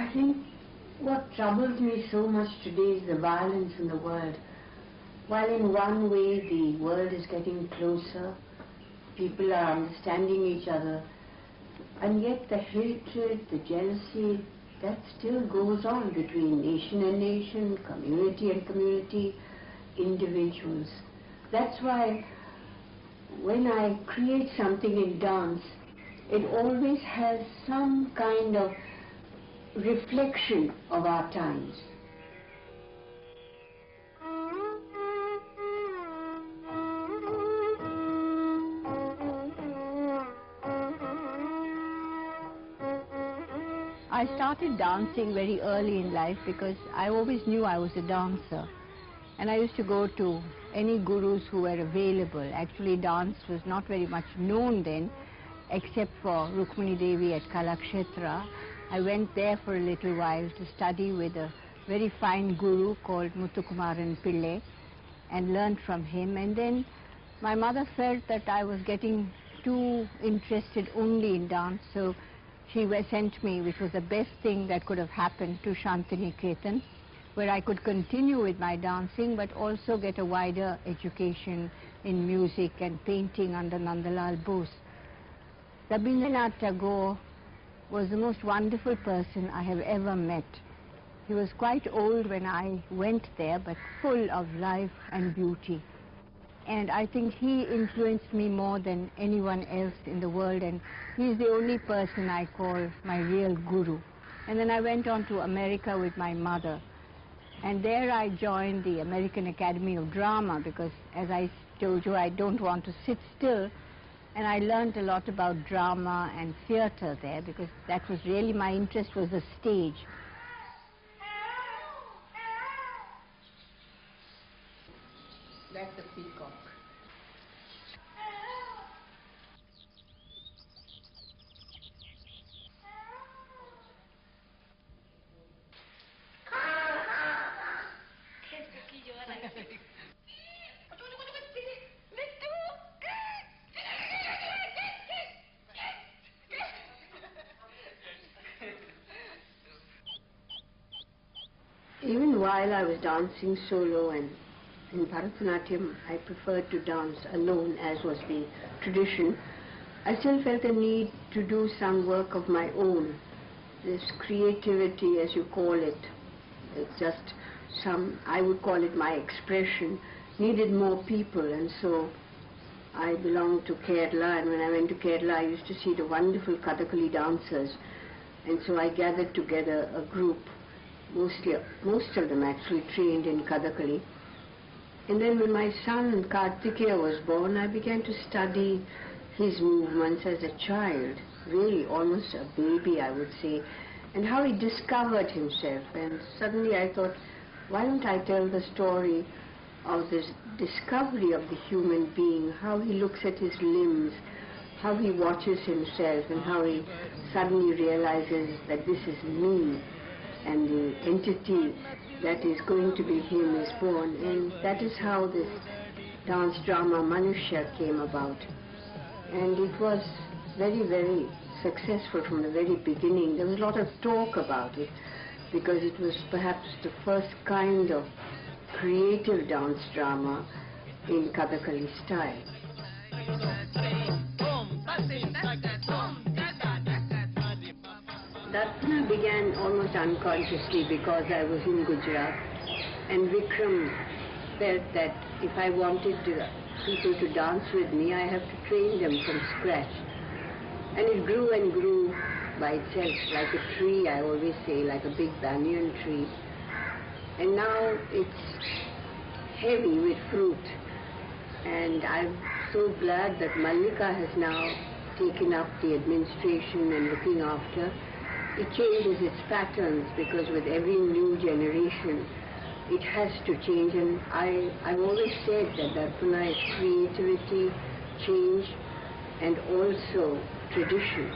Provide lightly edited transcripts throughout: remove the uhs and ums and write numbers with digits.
I think what troubles me so much today is the violence in the world. While in one way the world is getting closer, people are understanding each other, and yet the hatred, the jealousy, that still goes on between nation and nation, community and community, individuals. That's why when I create something in dance, it always has some kind of reflection of our times. I started dancing very early in life because I always knew I was a dancer. And I used to go to any gurus who were available. Actually, dance was not very much known then, except for Rukmini Devi at Kalakshetra. I went there for a little while to study with a very fine guru called Muthukumaran Pillai and learned from him. And then my mother felt that I was getting too interested only in dance, so she sent me, which was the best thing that could have happened, to Shantiniketan, where I could continue with my dancing but also get a wider education in music and painting under Nandalal Bose. Rabindranath Tagore was the most wonderful person I have ever met. He was quite old when I went there, but full of life and beauty. And I think he influenced me more than anyone else in the world, and he's the only person I call my real guru. And then I went on to America with my mother, and there I joined the American Academy of Drama because, as I told you, I don't want to sit still, and I learned a lot about drama and theatre there because that was really my interest, was the stage. That's the peacock. Even while I was dancing solo and in Bharatanatyam, I preferred to dance alone, as was the tradition. I still felt a need to do some work of my own. This creativity, as you call it, it's just I would call it my expression, needed more people, and so I belonged to Kerala, and when I went to Kerala, I used to see the wonderful Kathakali dancers, and so I gathered together a group, most of them actually trained in Kathakali. And then when my son Kartikeya was born, I began to study his movements as a child, really almost a baby, I would say, and how he discovered himself. And suddenly I thought, why don't I tell the story of this discovery of the human being, how he looks at his limbs, how he watches himself, and how he suddenly realizes that this is me, and the entity that is going to be him is born. And that is how this dance drama Manushya came about. And it was very, very successful from the very beginning. There was a lot of talk about it because it was perhaps the first kind of creative dance drama in Kathakali style. Darpana began almost unconsciously because I was in Gujarat, and Vikram felt that if I wanted people to dance with me, I have to train them from scratch. And it grew and grew by itself, like a tree, I always say, like a big banyan tree. And now it's heavy with fruit. And I'm so glad that Mallika has now taken up the administration and looking after. It changes its patterns because with every new generation, it has to change. And I've always said that Darpana is creativity, change, and also tradition.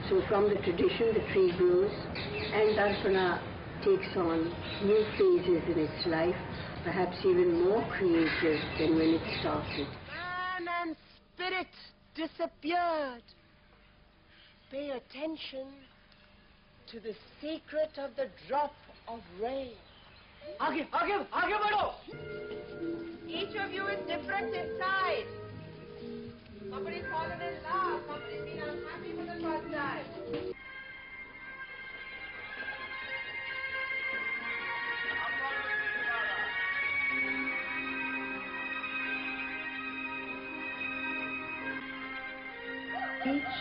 So from the tradition, the tree grows, and Darpana takes on new phases in its life, perhaps even more creative than when it started. Man and spirit disappeared. Pay attention. to the secret of the drop of rain. आगे बढ़ो. Each of you is different inside. Somebody's fallen in love. Somebody's been unhappy for the first time. Each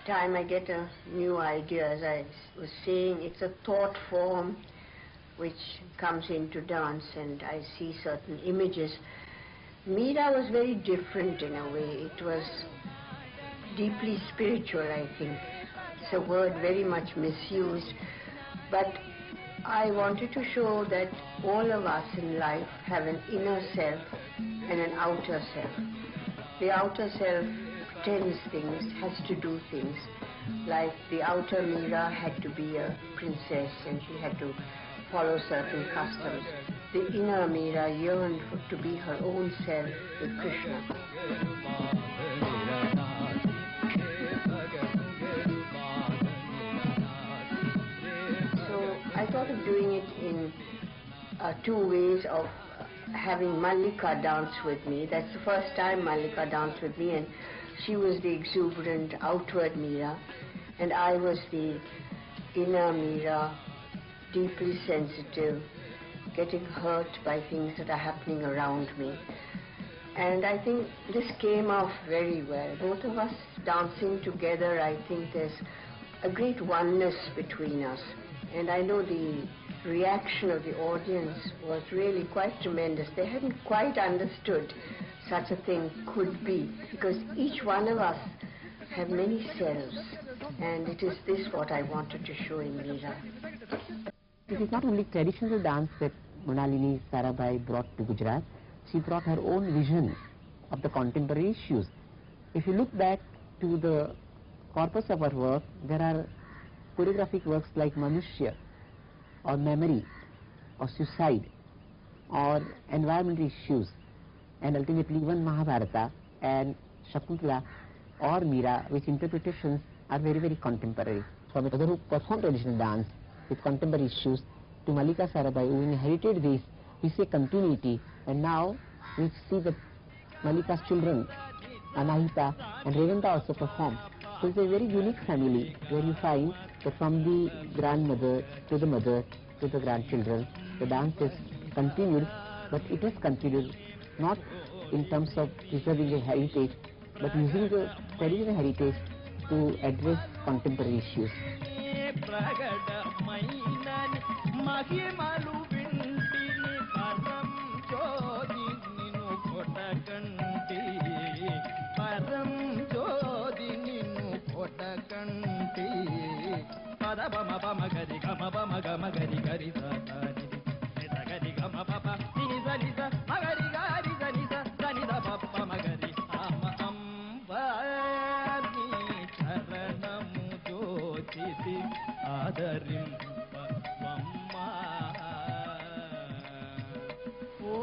time I get a new idea, as I was saying, it's a thought form which comes into dance, and I see certain images. Meera was very different in a way. It was deeply spiritual, I think. It's a word very much misused, but I wanted to show that all of us in life have an inner self and an outer self. The outer self pretends things, has to do things. Like the outer Meera had to be a princess and she had to follow certain customs. The inner Meera yearned to be her own self with Krishna. So I thought of doing it in two ways of having Mallika dance with me. That's the first time Mallika danced with me, and she was the exuberant outward Meera, and I was the inner Meera, deeply sensitive, getting hurt by things that are happening around me. And I think this came off very well. Both of us dancing together, I think there's a great oneness between us. And I know the reaction of the audience was really quite tremendous. They hadn't quite understood such a thing could be, because each one of us have many selves, and it is this what I wanted to show in Meera. It is not only traditional dance that Mrinalini Sarabhai brought to Gujarat, she brought her own vision of the contemporary issues. If you look back to the corpus of her work, there are choreographic works like Manushya, or memory, or suicide, or environmental issues, and ultimately even Mahabharata and Shakuntala or Meera, which interpretations are very, very contemporary. From others who perform traditional dance with contemporary issues to Mallika Sarabhai, who inherited this, we see continuity, and now we see that Mallika's children, Anahita and Revanta, also perform. So it's a very unique family where you find that from the grandmother to the mother to the grandchildren, the dance is continued, but it is continued not in terms of preserving a heritage, but using the traditional heritage to address contemporary issues.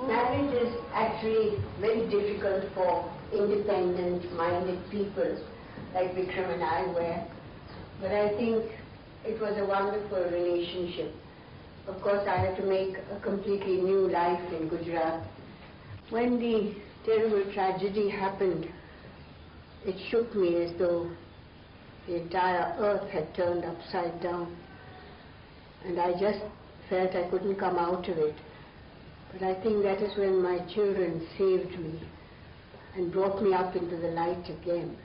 Marriage is actually very difficult for independent-minded people like Vikram and I were, but I think it was a wonderful relationship. Of course, I had to make a completely new life in Gujarat. When the terrible tragedy happened, it shook me as though the entire earth had turned upside down, and I just felt I couldn't come out of it. But I think that is when my children saved me and brought me up into the light again.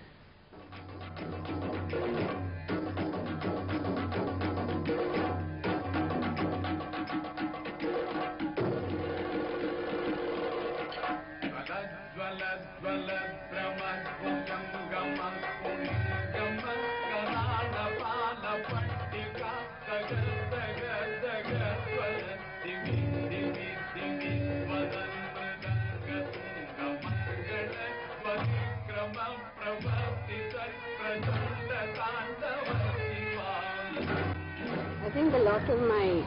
I think a lot of my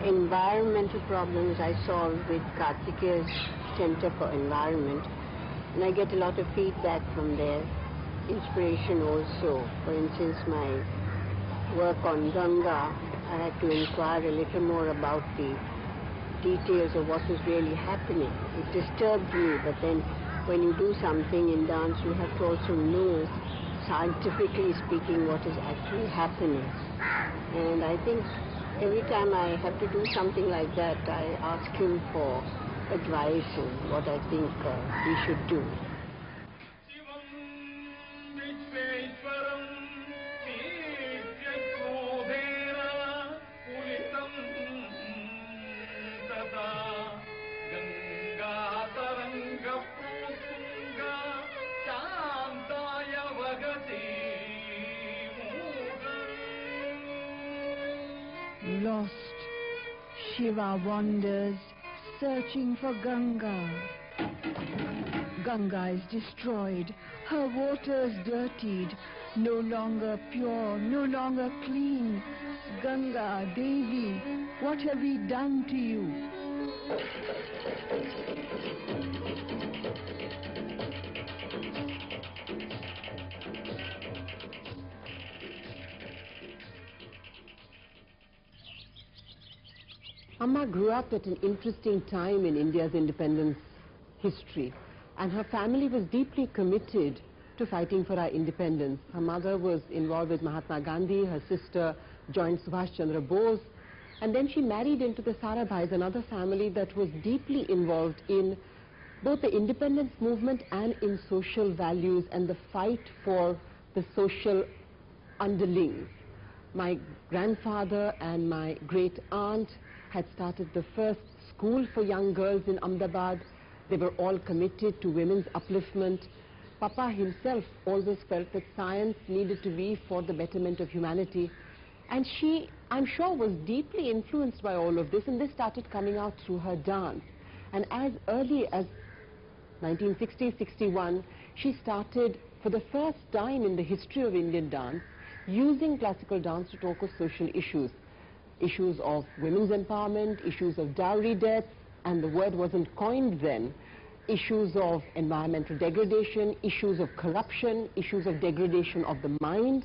environmental problems I solved with Kartikeya's Center for Environment, and I get a lot of feedback from there, inspiration also. For instance, my work on Ganga, I had to inquire a little more about the details of what was really happening. It disturbed me, but then when you do something in dance, you have to also know, scientifically speaking, what is actually happening. And I think every time I have to do something like that, I ask him for advice on what I think we should do. Lost, Shiva wanders, searching for Ganga. Ganga is destroyed, her waters dirtied, no longer pure, no longer clean. Ganga, Devi, what have we done to you? Amma grew up at an interesting time in India's independence history, and her family was deeply committed to fighting for our independence. Her mother was involved with Mahatma Gandhi, her sister joined Subhash Chandra Bose, and then she married into the Sarabhais, another family that was deeply involved in both the independence movement and in social values and the fight for the social underlings. My grandfather and my great aunt had started the first school for young girls in Ahmedabad. They were all committed to women's upliftment. Papa himself always felt that science needed to be for the betterment of humanity. And she, I'm sure, was deeply influenced by all of this, and this started coming out through her dance. And as early as 1960-61, she started, for the first time in the history of Indian dance, using classical dance to talk of social issues. Issues of women's empowerment, issues of dowry deaths, and the word wasn't coined then, issues of environmental degradation, issues of corruption, issues of degradation of the mind.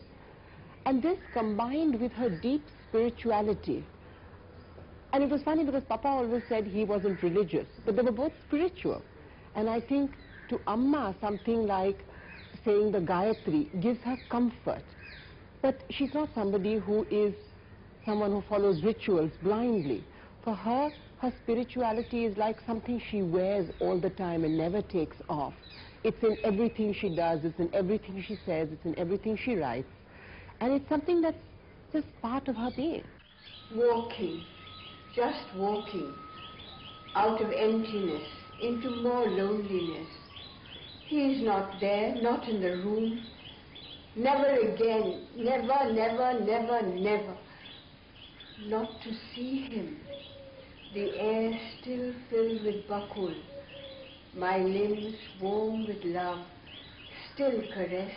And this combined with her deep spirituality. And it was funny because Papa always said he wasn't religious, but they were both spiritual. And I think to Amma, something like saying the Gayatri gives her comfort. But she's not somebody who is someone who follows rituals blindly. For her, her spirituality is like something she wears all the time and never takes off. It's in everything she does, it's in everything she says, it's in everything she writes. And it's something that's just part of her being. Walking, just walking, out of emptiness into more loneliness. He is not there, not in the room. Never again, never, never, never, never. Not to see him, the air still filled with bakul, my limbs warm with love, still caressed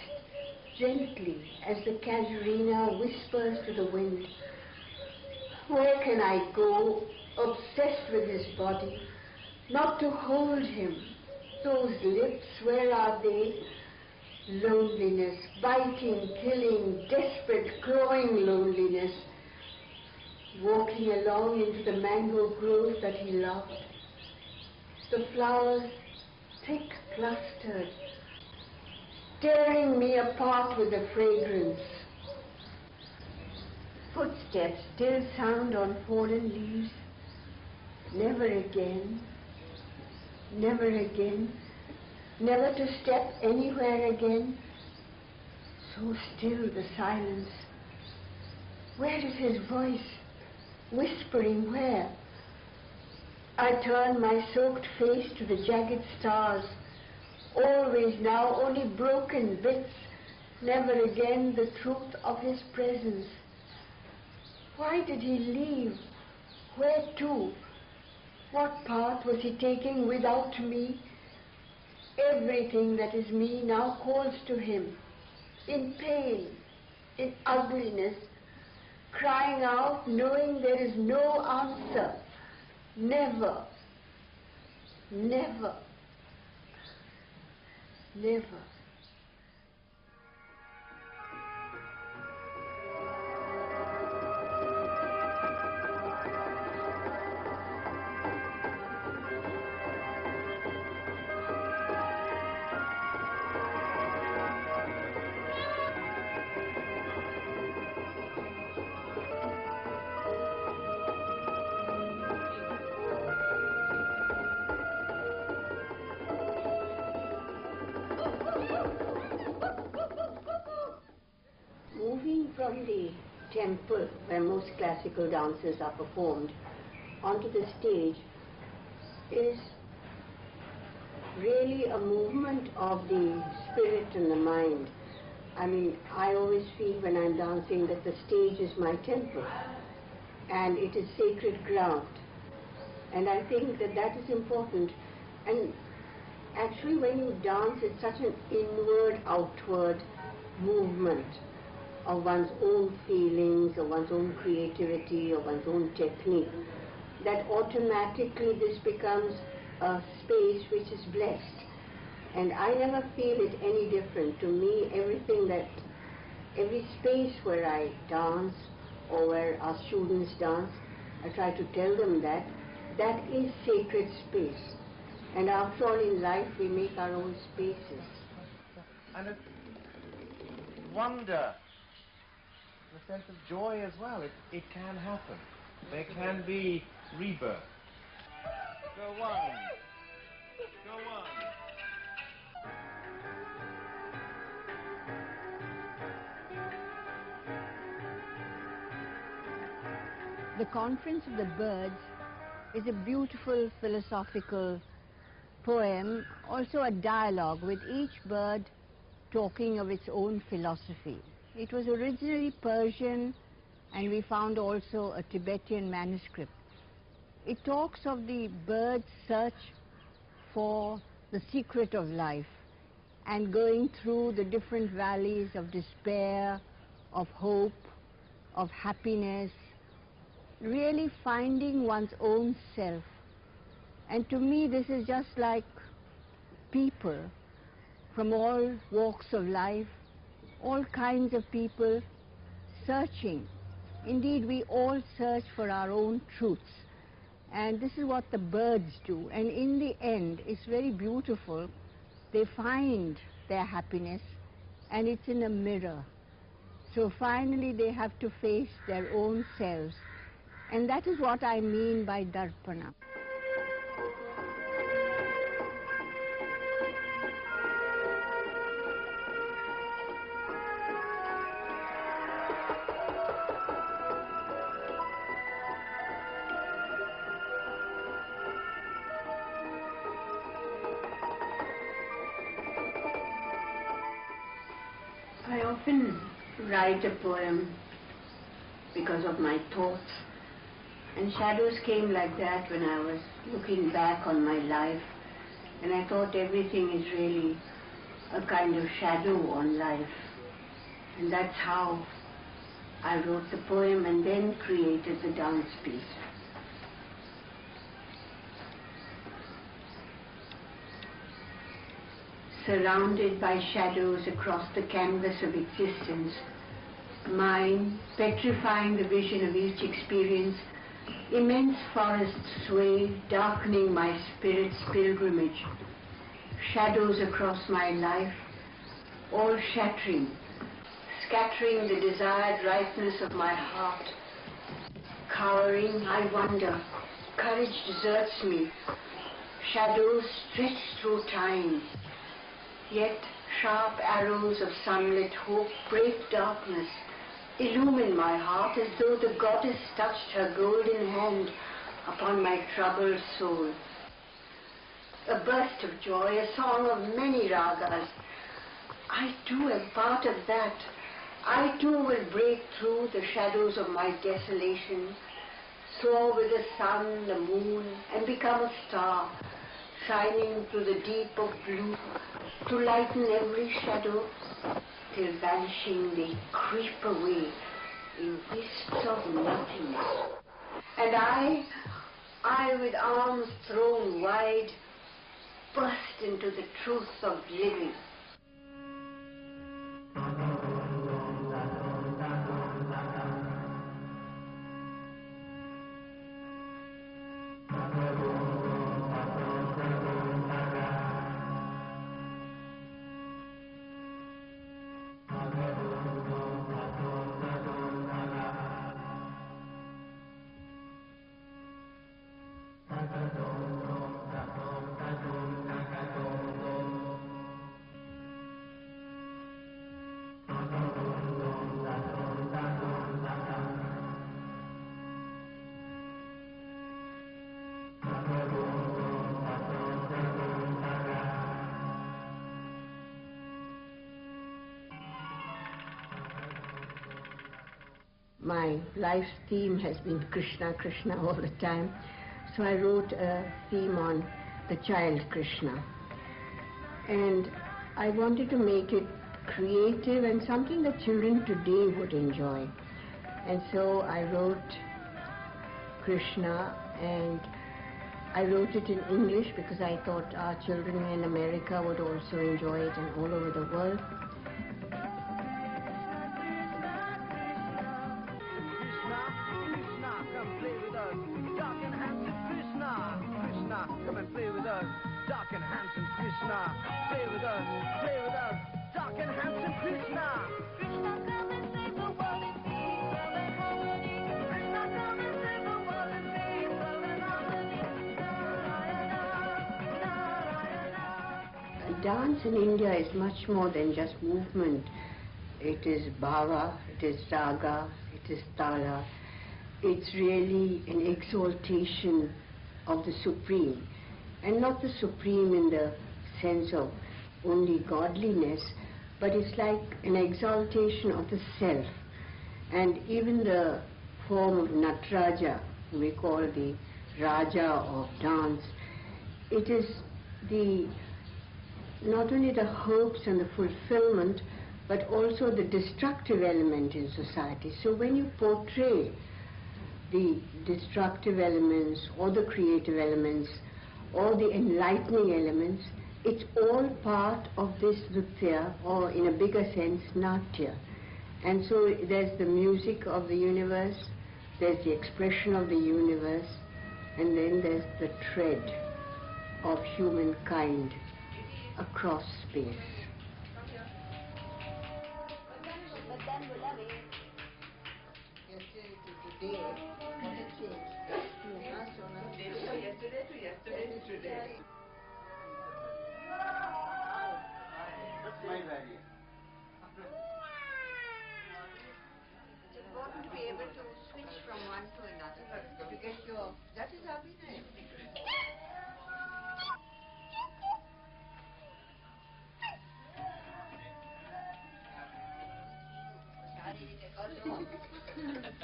gently as the casuarina whispers to the wind. Where can I go, obsessed with his body, not to hold him? Those lips, where are they? Loneliness, biting, killing, desperate, growing loneliness. Walking along into the mango grove that he loved. The flowers thick clustered, tearing me apart with the fragrance. Footsteps still sound on fallen leaves. Never again, never again, never to step anywhere again. So still the silence. Where is his voice? Whispering where? I turn my soaked face to the jagged stars. Always now only broken bits, never again the truth of his presence. Why did he leave? Where to? What path was he taking without me? Everything that is me now calls to him, in pain, in ugliness, crying out, knowing there is no answer. Never, never, never. from the temple where most classical dances are performed onto the stage is really a movement of the spirit and the mind. I mean, I always feel when I'm dancing that the stage is my temple and it is sacred ground. And I think that that is important. And actually when you dance, it's such an inward, outward movement of one's own feelings, of one's own creativity, of one's own technique, that automatically this becomes a space which is blessed. And I never feel it any different. To me, every space where I dance or where our students dance, I try to tell them that that is sacred space. And after all, in life, we make our own spaces. And it's wonder, a sense of joy as well. It can happen. There can be rebirth. Go on. Go on. The Conference of the Birds is a beautiful philosophical poem, also a dialogue with each bird talking of its own philosophy. It was originally Persian, and we found also a Tibetan manuscript. It talks of the bird's search for the secret of life and going through the different valleys of despair, of hope, of happiness, really finding one's own self. And to me, this is just like people from all walks of life, all kinds of people searching. Indeed, we all search for our own truths. And this is what the birds do. And in the end, it's very beautiful. They find their happiness, and it's in a mirror. So finally, they have to face their own selves. And that is what I mean by Darpana. I often write a poem because of my thoughts. And shadows came like that when I was looking back on my life. And I thought everything is really a kind of shadow on life. And that's how I wrote the poem and then created the dance piece. Surrounded by shadows across the canvas of existence, mine petrifying the vision of each experience, immense forests sway, darkening my spirit's pilgrimage. Shadows across my life, all shattering, scattering the desired ripeness of my heart. Cowering, I wonder, courage deserts me. Shadows stretch through time. Yet sharp arrows of sunlit hope break darkness, illumine my heart as though the goddess touched her golden hand upon my troubled soul. A burst of joy, a song of many ragas. I too am part of that. I too will break through the shadows of my desolation, soar with the sun, the moon, and become a star, shining through the deep of blue, to lighten every shadow, till vanishing they creep away in wisps of nothingness. And I with arms thrown wide, burst into the truth of living. my life's theme has been Krishna, Krishna all the time. So I wrote a theme on the child Krishna. And I wanted to make it creative and something that children today would enjoy. And so I wrote Krishna, and I wrote it in English because I thought our children in America would also enjoy it and all over the world. Come and play with us, dark and handsome Krishna. Play with us, dark and handsome Krishna. Krishna, come and save the world in peace, love and harmony. Krishna, come and save the world in peace, love and harmony. Narayana, Narayana. Dance in India is much more than just movement. It is bhava, it is raga, it is tala. It's really an exaltation of the Supreme. And not the Supreme in the sense of only godliness, but it's like an exaltation of the self. And even the form of Nataraja, we call the Raja of dance, it is the not only the hopes and the fulfillment, but also the destructive element in society. So when you portray the destructive elements or the creative elements or the enlightening elements, it's all part of this nritya, or in a bigger sense, natya. And so there's the music of the universe, there's the expression of the universe, and then there's the tread of humankind across space. Yesterday to today, what a change. Yesterday to today. That's my idea. It's important to be able to switch from one to another to get your... That is Abhinay.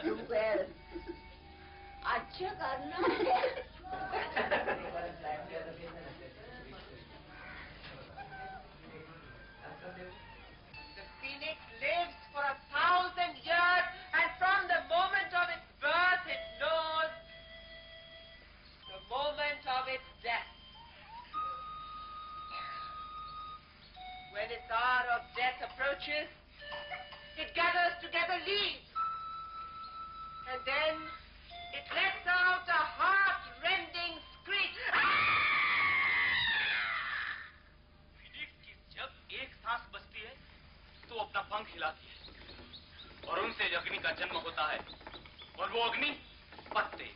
Do well. अच्छा करना The phoenix lives for 1,000 years, and from the moment of its birth it knows the moment of its death. When its hour of death approaches, it gathers together leaves, and then it lets out a heart-rending screech. Phoenix की जब एक सांस बचती है तो अपना पंख हिलाती है और उनसे अग्नि का जन्म होता है और वो अग्नि पत्ते